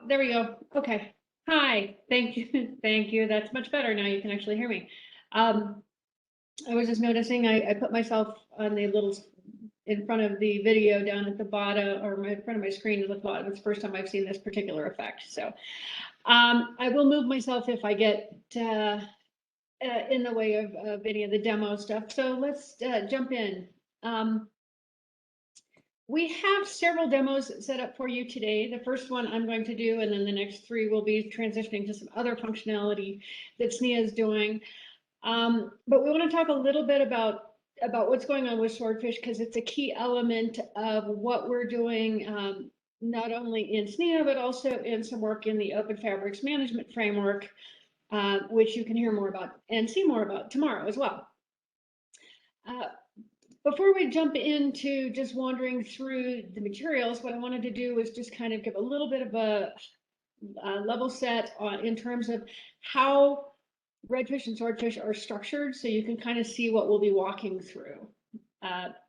there we go. Okay. Hi, thank you. Thank you. That's much better. Now you can actually hear me. Um, I was just noticing I put myself on the little in front of the video down at the bottom, or in front of my screen at the bottom. It's the first time I've seen this particular effect. So I will move myself if I get in the way of any of the demo stuff. So let's jump in. We have several demos set up for you today. The first one I'm going to do, and then the next three will be transitioning to some other functionality that SNIA is doing. But we want to talk a little bit about what's going on with Swordfish, because it's a key element of what we're doing, not only in SNIA, but also in some work in the Open Fabrics Management Framework, which you can hear more about and see more about tomorrow as well. Before we jump into just wandering through the materials, what I wanted to do was just kind of give a little bit of a level set in terms of how Redfish and Swordfish are structured, so you can kind of see what we'll be walking through.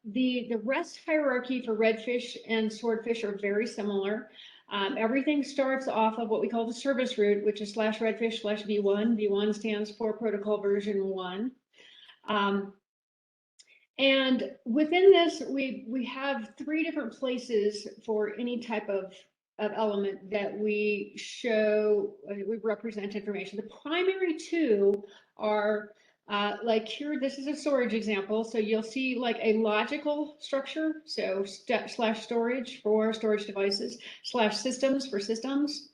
The REST hierarchy for Redfish and Swordfish are very similar. Everything starts off of what we call the service root, which is /redfish/v1. V1 stands for protocol version 1. And within this, we have three different places for any type of element that we show, we represent information. The primary two are like here, this is a storage example. So you'll see like a logical structure. So /storage for storage devices, /systems for systems,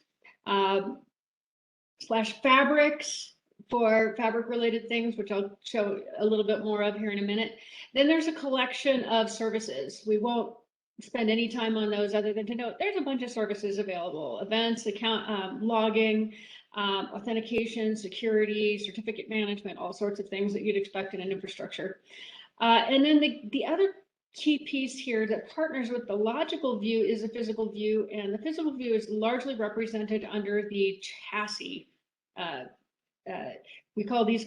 /fabrics for fabric related things, which I'll show a little bit more of here in a minute. Then there's a collection of services. We won't spend any time on those other than to note there's a bunch of services available: events, account logging, authentication, security, certificate management, all sorts of things that you'd expect in an infrastructure. And then the other key piece here that partners with the logical view is the physical view, and the physical view is largely represented under the chassis. We call these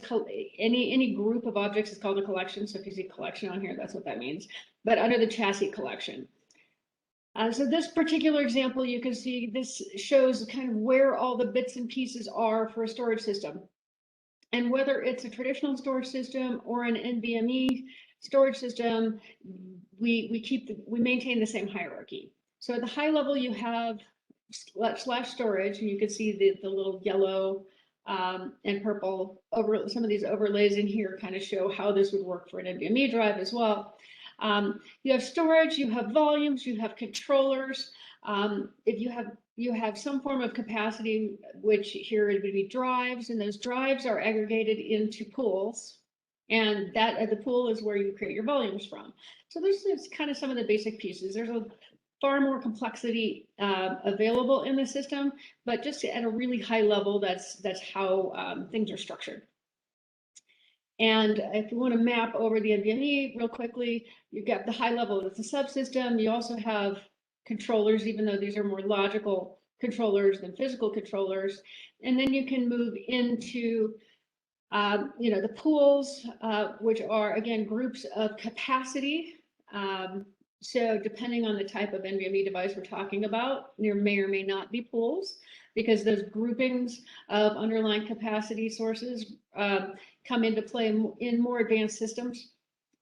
any group of objects is called a collection. So if you see collection on here, that's what that means. But under the chassis collection. So this particular example, you can see this shows kind of where all the bits and pieces are for a storage system. And whether it's a traditional storage system or an NVMe storage system, we maintain the same hierarchy. So at the high level, you have /storage, and you can see the little yellow and purple over some of these overlays in here kind of show how this would work for an NVMe drive as well. You have storage, you have volumes, you have controllers. If you have some form of capacity, which here it would be drives, and those drives are aggregated into pools, and that the pool is where you create your volumes from. So this is kind of some of the basic pieces. There's a far more complexity available in the system, but just at a really high level, that's how things are structured. And if you want to map over the NVMe real quickly, you've got the high level, it's a subsystem. You also have controllers, even though these are more logical controllers than physical controllers. And then you can move into the pools, which are, again, groups of capacity. So depending on the type of NVMe device we're talking about, there may or may not be pools, because those groupings of underlying capacity sources come into play in more advanced systems.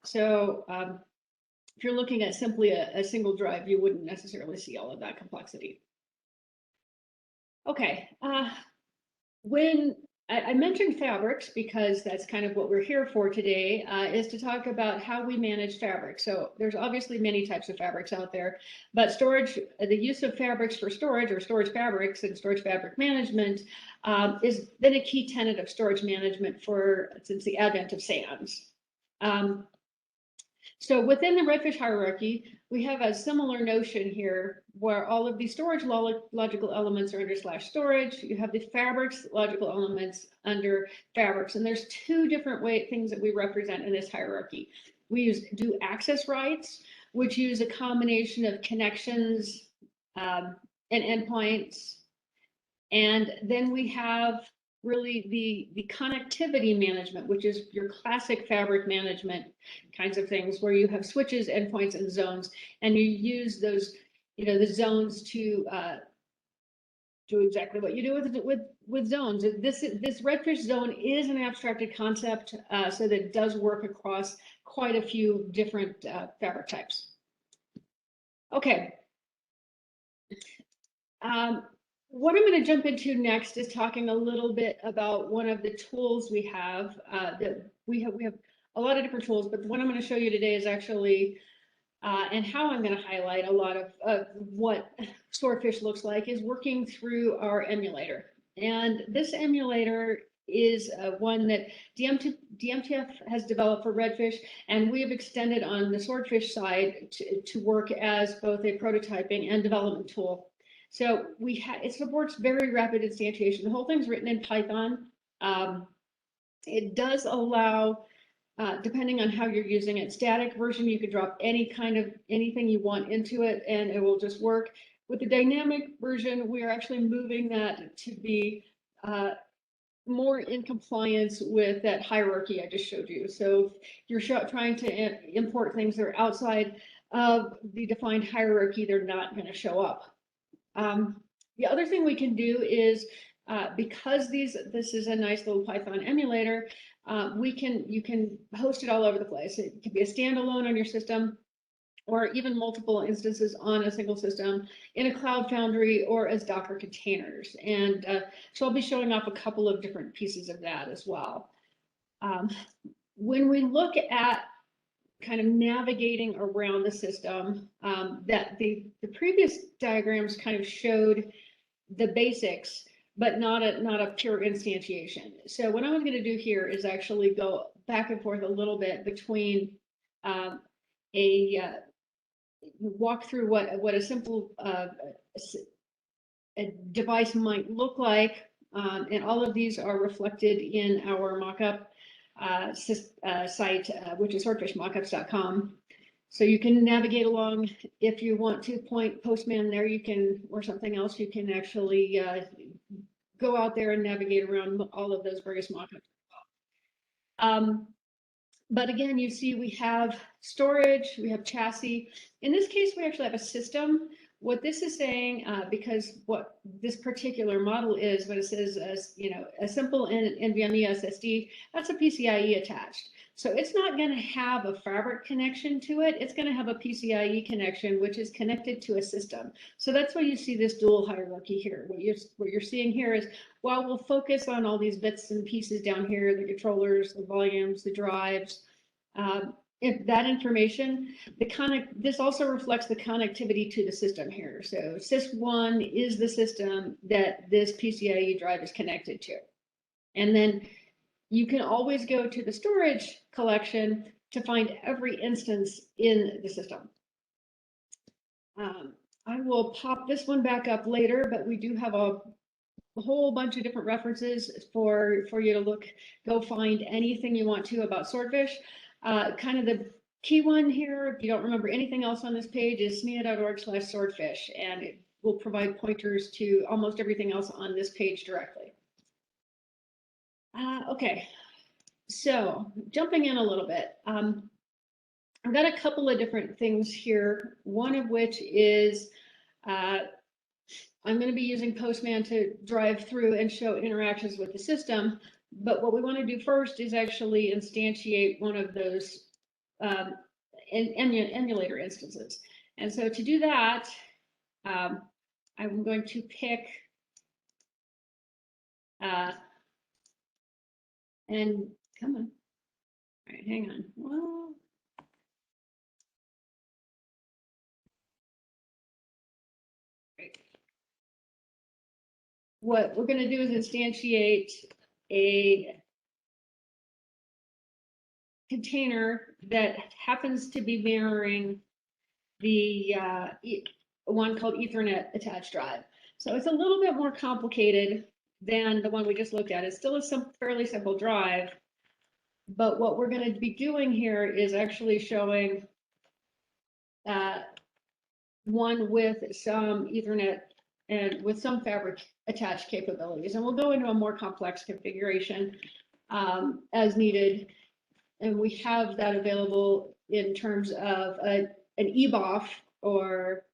So if you're looking at simply a single drive, you wouldn't necessarily see all of that complexity. Okay, when I mentioned fabrics, because that's kind of what we're here for today, is to talk about how we manage fabrics. So there's obviously many types of fabrics out there, but storage, the use of fabrics for storage, or storage fabrics and storage fabric management, has been a key tenet of storage management since the advent of SANs. So within the Redfish hierarchy, we have a similar notion here where all of these storage logical elements are under /storage. You have the fabrics logical elements under fabrics. And there's two different things that we represent in this hierarchy. We do access rights, which use a combination of connections and endpoints. And then we have really the connectivity management, which is your classic fabric management kinds of things, where you have switches, endpoints, and zones, and you use those, the zones to do exactly what you do with zones. This Redfish zone is an abstracted concept, so that it does work across quite a few different fabric types. Okay. What I'm going to jump into next is talking a little bit about one of the tools we have. That we have a lot of different tools, but what I'm going to show you today is actually and how I'm going to highlight a lot of what Swordfish looks like is working through our emulator. And this emulator is one that DMTF has developed for Redfish, and we have extended on the Swordfish side to work as both a prototyping and development tool. So it supports very rapid instantiation. The whole thing's written in Python. It does allow, depending on how you're using it, static version, you could drop anything you want into it and it will just work. With the dynamic version, we are actually moving that to be more in compliance with that hierarchy I just showed you. So if you're trying to import things that are outside of the defined hierarchy, they're not going to show up. The other thing we can do is, because this is a nice little Python emulator, you can host it all over the place. It could be a standalone on your system, or even multiple instances on a single system in a Cloud Foundry or as Docker containers. And so I'll be showing off a couple of different pieces of that as well. When we look at kind of navigating around the system, that the previous diagrams kind of showed the basics, but not a pure instantiation. So what I'm going to do here is actually go back and forth a little bit between walk through what a simple a device might look like, and all of these are reflected in our mockup site, which is swordfishmockups.com. So you can navigate along. If you want to point Postman there, you can, or something else, you can actually go out there and navigate around all of those various mockups. But again, you see we have storage, we have chassis. In this case, we actually have a system. What this is saying, because what this particular model is, what it says as, a simple NVMe SSD, that's a PCIe attached. So it's not going to have a fabric connection to it. It's going to have a PCIe connection, which is connected to a system. So that's why you see this dual hierarchy here. What you're seeing here is, while we'll focus on all these bits and pieces down here, the controllers, the volumes, the drives, if that information, this also reflects the connectivity to the system here. So sys1 is the system that this PCIe drive is connected to. And then you can always go to the storage collection to find every instance in the system. I will pop this one back up later, but we do have a whole bunch of different references for you to go find anything you want to about Swordfish. Kind of the key one here, if you don't remember anything else on this page, is SNIA.org/swordfish, and it will provide pointers to almost everything else on this page directly. Okay, so jumping in a little bit, I've got a couple of different things here, one of which is I'm going to be using Postman to drive through and show interactions with the system. But what we want to do first is actually instantiate one of those emulator instances. And so to do that, I'm going to pick and come on. All right, hang on. Well, what we're going to do is instantiate a container that happens to be mirroring the one called Ethernet attached drive. So it's a little bit more complicated than the one we just looked at. It's still a fairly simple drive, but what we're going to be doing here is actually showing one with some Ethernet and with some fabric attached capabilities. And we'll go into a more complex configuration as needed. And we have that available in terms of an EBOF, or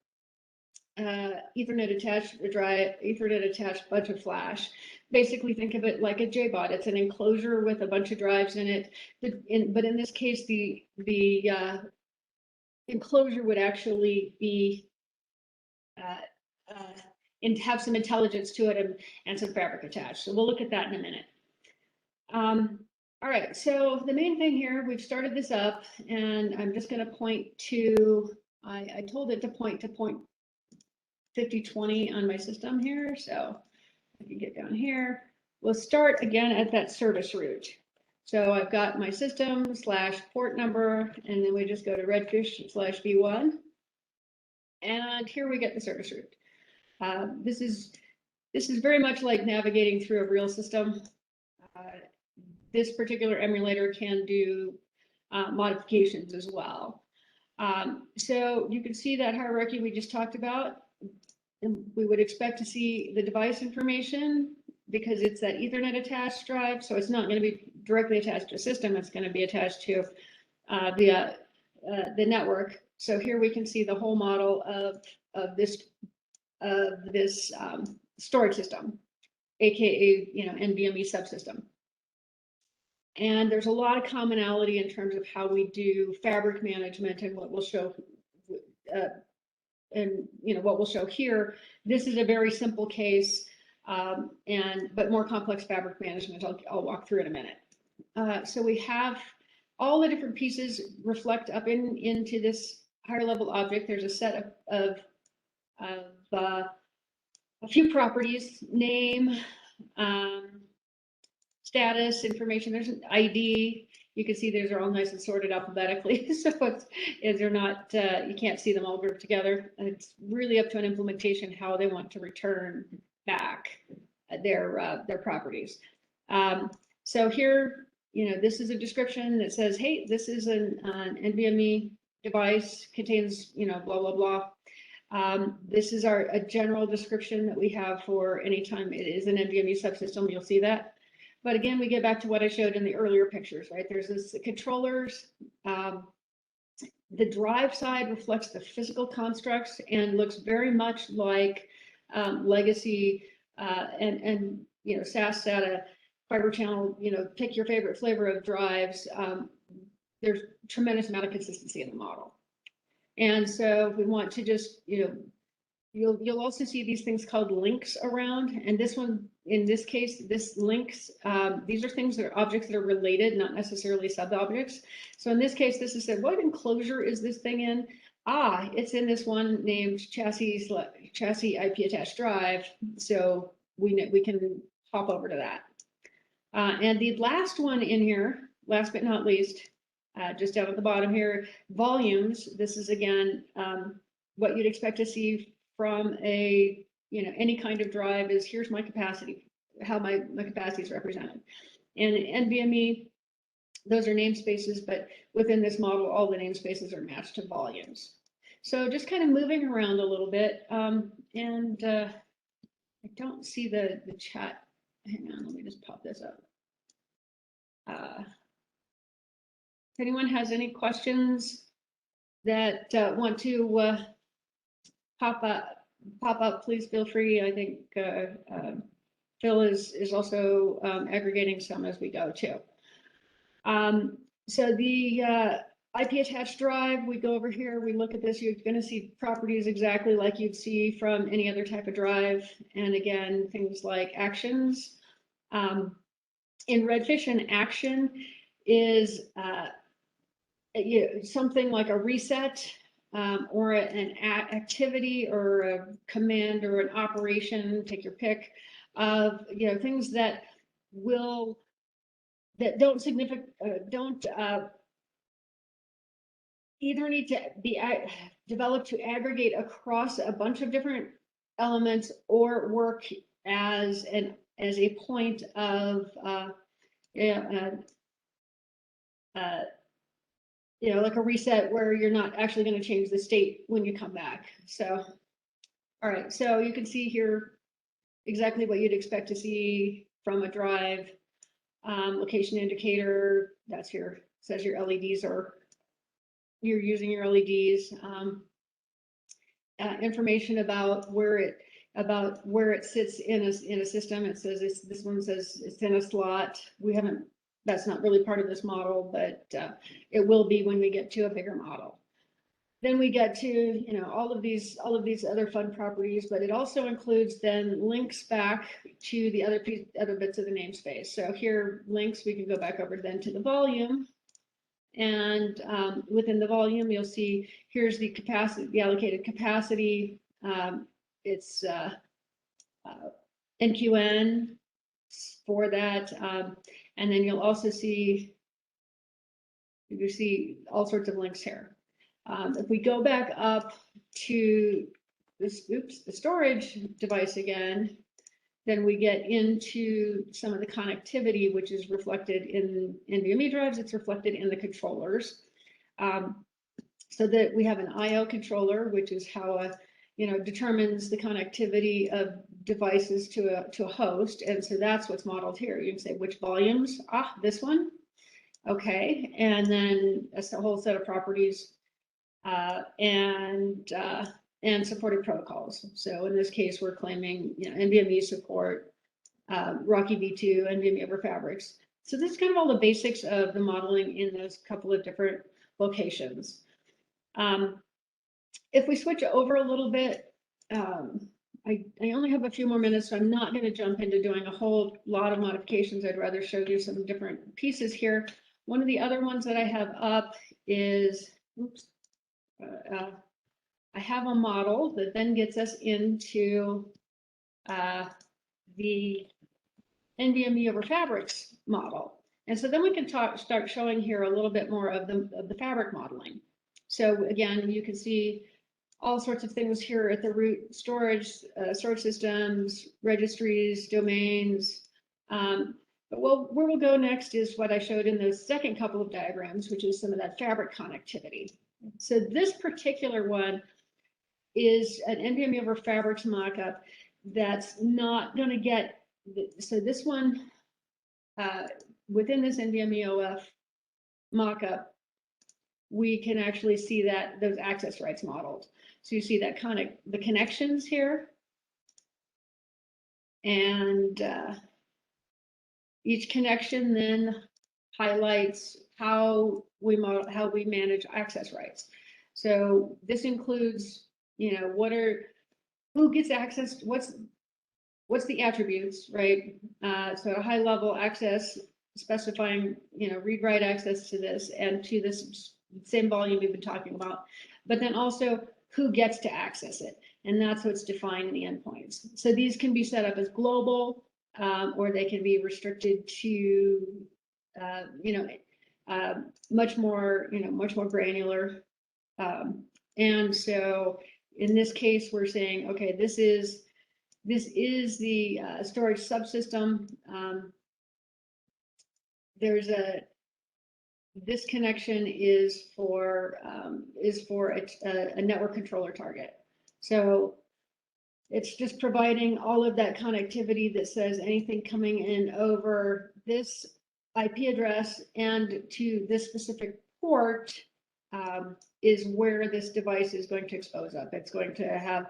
Ethernet attached drive, Ethernet attached bunch of flash. Basically, think of it like a JBOD. It's an enclosure with a bunch of drives in it. But in this case, the enclosure would actually be and have some intelligence to it and some fabric attached. So we'll look at that in a minute. All right, so the main thing here, we've started this up, and I'm just going to point to, I told it to point 5020 on my system here, so I can get down here. We'll start again at that service route. So I've got my system / port number, and then we just go to Redfish / v1, and here we get the service route. This is very much like navigating through a real system. This particular emulator can do modifications as well. So you can see that hierarchy we just talked about. And we would expect to see the device information because it's that Ethernet attached drive. So it's not going to be directly attached to a system. It's going to be attached to the network. So here we can see the whole model of this storage system, aka NVMe subsystem. And there's a lot of commonality in terms of how we do fabric management and what we'll show. And what we'll show here, this is a very simple case, but more complex fabric management. I'll walk through in a minute. So we have all the different pieces reflect up into this higher level object. There's a set of a few properties: name, status information. There's an ID. You can see these are all nice and sorted alphabetically, so they're not, you can't see them all grouped together. And it's really up to an implementation how they want to return back their properties. So here, this is a description that says, hey, this is an NVMe device, contains, blah, blah, blah. This is a general description that we have for anytime it is an NVMe subsystem. You'll see that. But again, we get back to what I showed in the earlier pictures, right? There's this controllers. The drive side reflects the physical constructs and looks very much like legacy and SAS SATA, fiber channel, pick your favorite flavor of drives. There's tremendous amount of consistency in the model. And so if we want to just, you'll also see these things called links around, and this one, in this case, this links, these are things that are objects that are related, not necessarily sub-objects. So in this case, this is said, what enclosure is this thing in? It's in this one named chassis IP attached drive. So we can hop over to that. And the last one in here, last but not least, just down at the bottom here, volumes. This is again what you'd expect to see from any kind of drive is here's my capacity, how my capacity is represented. And NVMe, those are namespaces, but within this model, all the namespaces are matched to volumes. So just kind of moving around a little bit, and I don't see the chat. Hang on, let me just pop this up. If anyone has any questions that want to pop up, please feel free. I think Phil is also aggregating some as we go too. So the IP attached drive, we go over here, we look at this, you're going to see properties exactly like you'd see from any other type of drive. And again, things like actions. In Redfish, an action is something like a reset, or an activity or a command or an operation, take your pick, of things that don't either need to be developed to aggregate across a bunch of different elements or work as a point of like a reset where you're not actually going to change the state when you come back. So, all right, so you can see here exactly what you'd expect to see from a drive. Location indicator, that's says your LEDs, or you're using your LEDs. information about where it sits in a system. It says this one says it's in a slot. We haven't, that's not really part of this model, but it will be when we get to a bigger model. Then we get to, you know, all of these other fun properties, but it also includes then links back to the other bits of the namespace. So here, links, we can go back over then to the volume. And within the volume, you'll see here's the capacity, the allocated capacity. It's NQN for that. And then you'll also see, you see all sorts of links here. If we go back up to this, the storage device again, then we get into some of the connectivity, which is reflected in NVMe drives. It's reflected in the controllers. So that we have an IO controller, which is how determines the connectivity of devices to a host. And so that's what's modeled here. You can say which volumes, this one. Okay, and then that's the whole set of properties and supported protocols. So in this case, we're claiming NVMe support, Rocky V2, NVMe over Fabrics. So this is kind of all the basics of the modeling in those couple of different locations. If we switch over a little bit, I only have a few more minutes, so I'm not going to jump into doing a whole lot of modifications. I'd rather show you some different pieces here. One of the other ones that I have up is, I have a model that then gets us into the NVMe over Fabrics model. And so then we can start showing here a little bit more of the fabric modeling. So again, you can see all sorts of things here at the root: storage systems, registries, domains. But where we'll go next is what I showed in the second couple of diagrams, which is some of that fabric connectivity. So this particular one is an NVMe over Fabrics mockup that's not going to get, so this one, within this NVMe OF mockup, we can actually see that those access rights modeled. So you see that the connections here, and each connection then highlights how we manage access rights. So this includes, who gets access, what's the attributes, right? So a high level access specifying, read-write access to this and to this same volume we've been talking about, but then also who gets to access it. And that's what's defined in the endpoints. So these can be set up as global, or they can be restricted to, much more granular. And so in this case, we're saying, okay, this is the storage subsystem. This connection is for a network controller target. So it's just providing all of that connectivity that says anything coming in over this IP address and to this specific port is where this device is going to expose up. It's going to have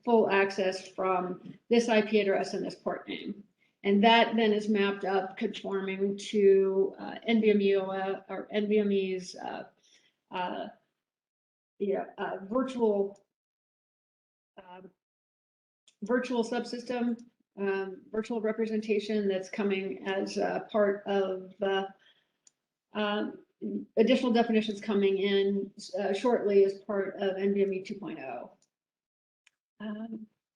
full access from this IP address and this port name. And that then is mapped up conforming to NVMe or NVMe's virtual subsystem, virtual representation that's coming as part of additional definitions coming in shortly as part of NVMe 2.0.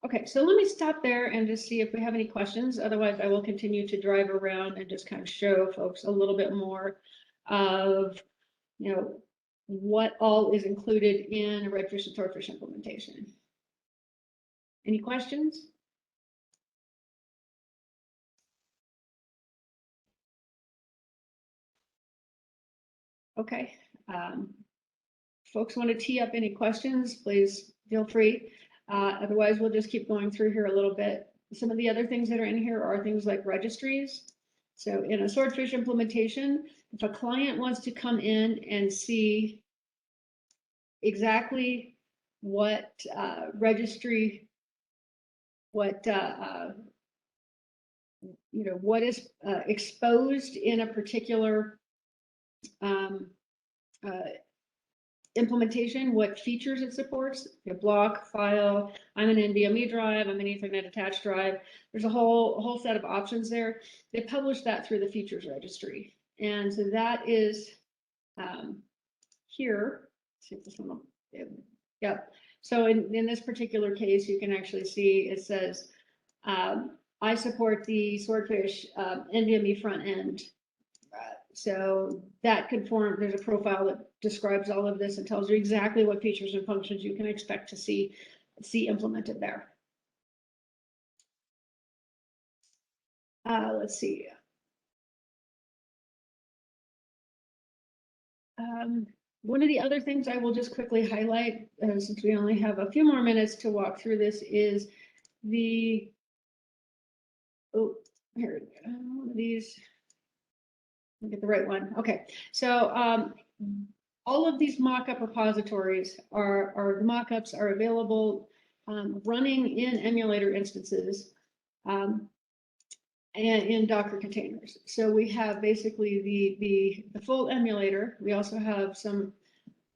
Okay, so let me stop there and just see if we have any questions. Otherwise, I will continue to drive around and just kind of show folks a little bit more of, what all is included in a Redfish and Swordfish implementation. Any questions? Okay. Folks want to tee up any questions, please feel free. Otherwise, we'll just keep going through here a little bit. Some of the other things that are in here are things like registries. So in a Swordfish implementation, if a client wants to come in and see exactly what registry, what what is exposed in a particular implementation, what features it supports, block, file, I'm an NVMe drive, I'm an Ethernet attached drive. There's a whole set of options there. They publish that through the features registry. And so that is here. Let's see if this one will, yep. So in this particular case, you can actually see it says, I support the Swordfish NVMe front end. So that conform, there's a profile that describes all of this and tells you exactly what features and functions you can expect to see implemented there. Let's see. One of the other things I will just quickly highlight, since we only have a few more minutes to walk through this, is the, oh, here, one of these. Get the right one. Okay, so all of these mock-up repositories are mock-ups are available running in emulator instances and in Docker containers. So we have basically the full emulator. We also have some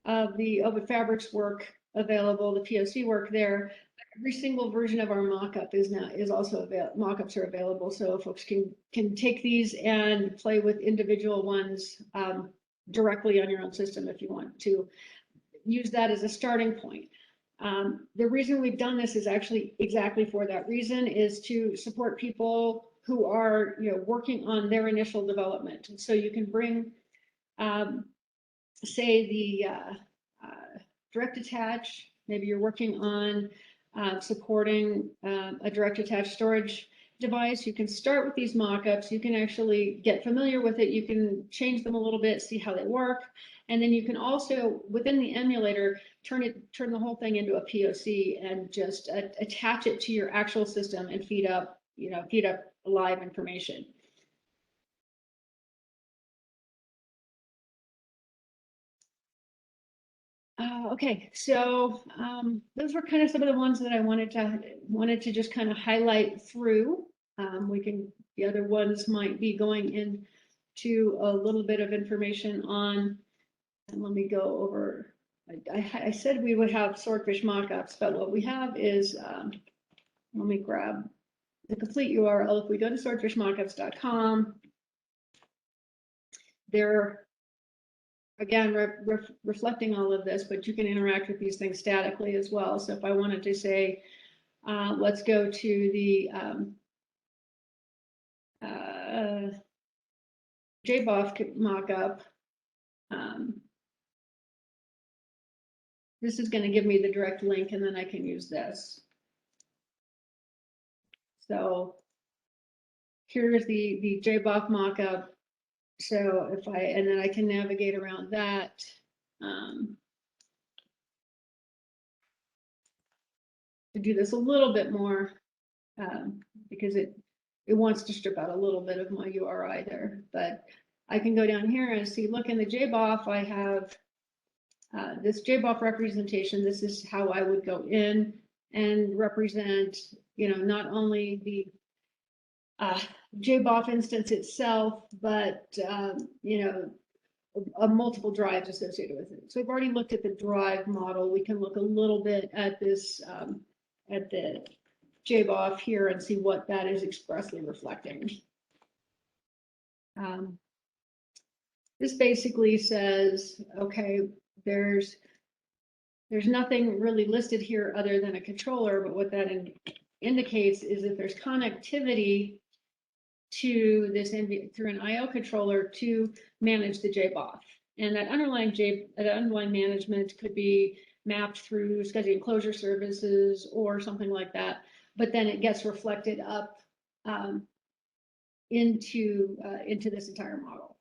of the Open Fabrics work available, the POC work there. Every single version of our mockup is also available. Mockups are available, so folks can take these and play with individual ones directly on your own system if you want to use that as a starting point. The reason we've done this is actually exactly for that reason, is to support people who are working on their initial development. And so you can bring, say, the direct attach. Maybe you're working on supporting a direct attached storage device. You can start with these mockups. You can actually get familiar with it. You can change them a little bit, see how they work. And then you can also, within the emulator, turn the whole thing into a POC and just attach it to your actual system and feed up live information. Okay, so those were kind of some of the ones that I wanted to just kind of highlight through. The other ones might be going into a little bit of information on, and let me go over. I said we would have Swordfish mockups, but what we have is, let me grab the complete URL. If we go to swordfishmockups.com, there. Again, reflecting all of this, but you can interact with these things statically as well. So if I wanted to say, let's go to the JBoF mockup, this is going to give me the direct link, and then I can use this. So here's the JBoF mockup. So if and then I can navigate around that. To do this a little bit more, because it wants to strip out a little bit of my URI there, but I can go down here and see, look, in the JBoF, I have this JBoF representation. This is how I would go in and represent, not only the JBoF instance itself, but multiple drives associated with it. So I've already looked at the drive model. We can look a little bit at this, at the JBoF here and see what that is expressly reflecting. This basically says, okay, there's nothing really listed here other than a controller, but what that indicates is that there's connectivity to this through an IO controller to manage the JBoF. And that underlying management could be mapped through SCSI enclosure services or something like that, but then it gets reflected up into this entire model.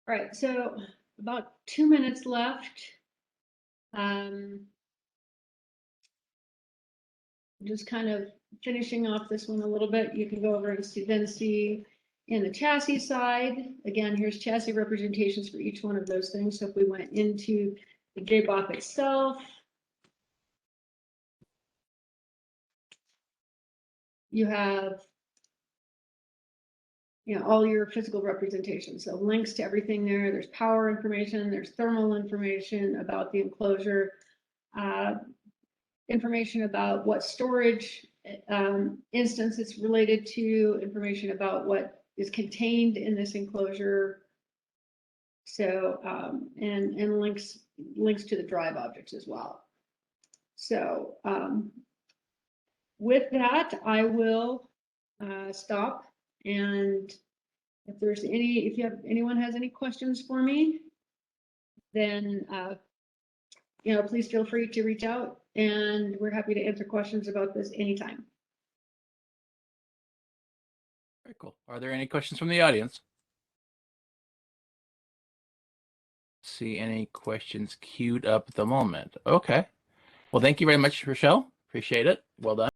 All right, so about 2 minutes left. Just kind of finishing off this one a little bit. You can go over and see in the chassis side, again, here's chassis representations for each one of those things. So if we went into the JBoF itself, you have, you know, all your physical representations. So links to everything there. There's power information, there's thermal information about the enclosure, information about what storage instance it's related to, information about what is contained in this enclosure. So, and links to the drive objects as well. So, with that, I will stop. And if anyone has any questions for me, then you know, please feel free to reach out, and we're happy to answer questions about this anytime. Very cool. Are there any questions from the audience? See any questions queued up at the moment? Okay. Well, thank you very much, Rochelle. Appreciate it. Well done.